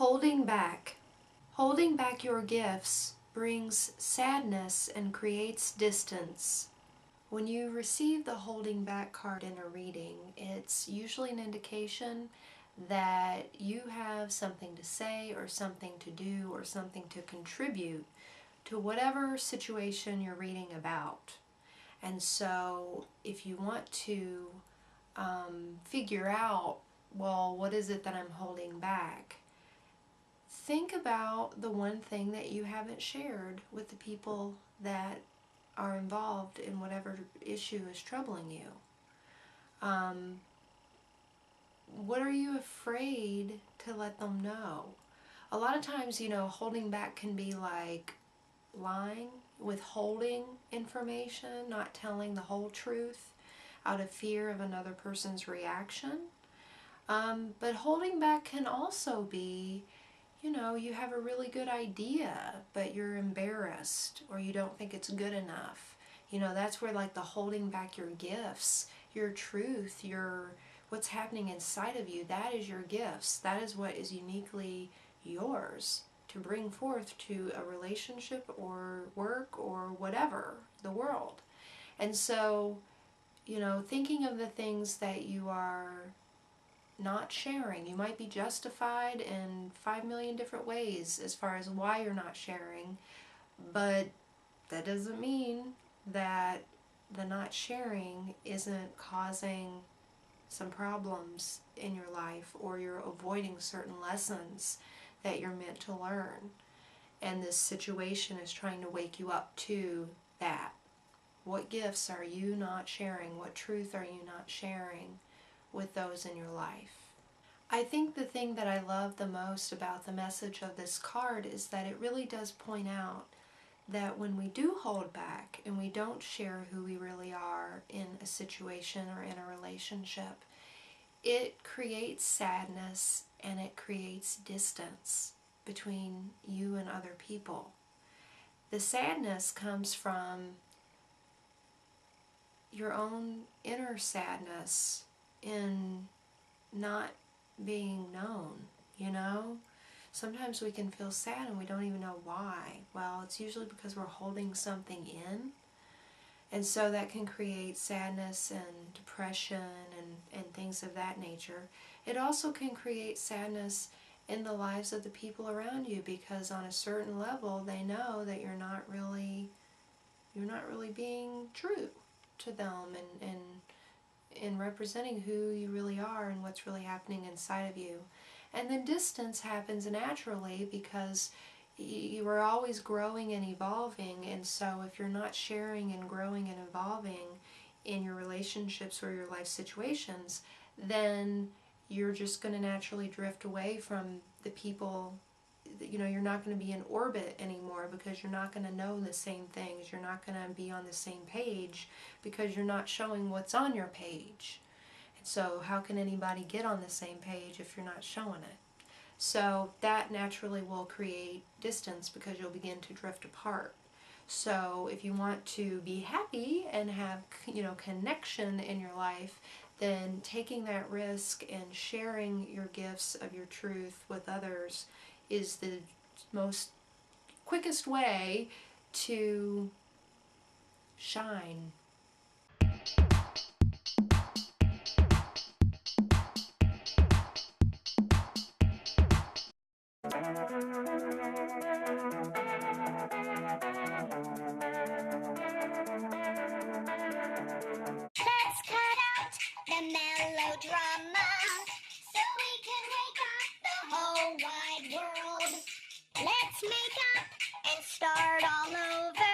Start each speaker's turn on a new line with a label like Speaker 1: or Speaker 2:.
Speaker 1: Holding back. Holding back your gifts brings sadness and creates distance. When you receive the holding back card in a reading, it's usually an indication that you have something to say or something to do or something to contribute to whatever situation you're reading about. And so if you want to figure out, well, what is it that I'm holding back? Think about the one thing that you haven't shared with the people that are involved in whatever issue is troubling you. What are you afraid to let them know? A lot of times, holding back can be like lying, withholding information, not telling the whole truth out of fear of another person's reaction. But holding back can also be, you have a really good idea, but you're embarrassed or you don't think it's good enough. That's where like the holding back your gifts, your truth, what's happening inside of you, that is your gifts. That is what is uniquely yours to bring forth to a relationship or work or whatever, the world. And so, thinking of the things that you are not sharing. You might be justified in 5 million different ways as far as why you're not sharing, but that doesn't mean that the not sharing isn't causing some problems in your life, or you're avoiding certain lessons that you're meant to learn. And this situation is trying to wake you up to that. What gifts are you not sharing? What truth are you not sharing with those in your life? I think the thing that I love the most about the message of this card is that it really does point out that when we do hold back and we don't share who we really are in a situation or in a relationship, it creates sadness and it creates distance between you and other people. The sadness comes from your own inner sadness in not being known, Sometimes we can feel sad and we don't even know why. Well, it's usually because we're holding something in. And so that can create sadness and depression and things of that nature. It also can create sadness in the lives of the people around you, because on a certain level they know that you're not really being true to them and in representing who you really are and what's really happening inside of you. And then distance happens naturally because you are always growing and evolving, and so if you're not sharing and growing and evolving in your relationships or your life situations, then you're just going to naturally drift away from the people. You're not going to be in orbit anymore because you're not going to know the same things. You're not going to be on the same page because you're not showing what's on your page. And so how can anybody get on the same page if you're not showing it? So that naturally will create distance because you'll begin to drift apart. So if you want to be happy and have, connection in your life, then taking that risk and sharing your gifts of your truth with others is the most quickest way to shine.
Speaker 2: Let's cut out the melodrama so we can wake up the whole wide world. Let's make up and start all over.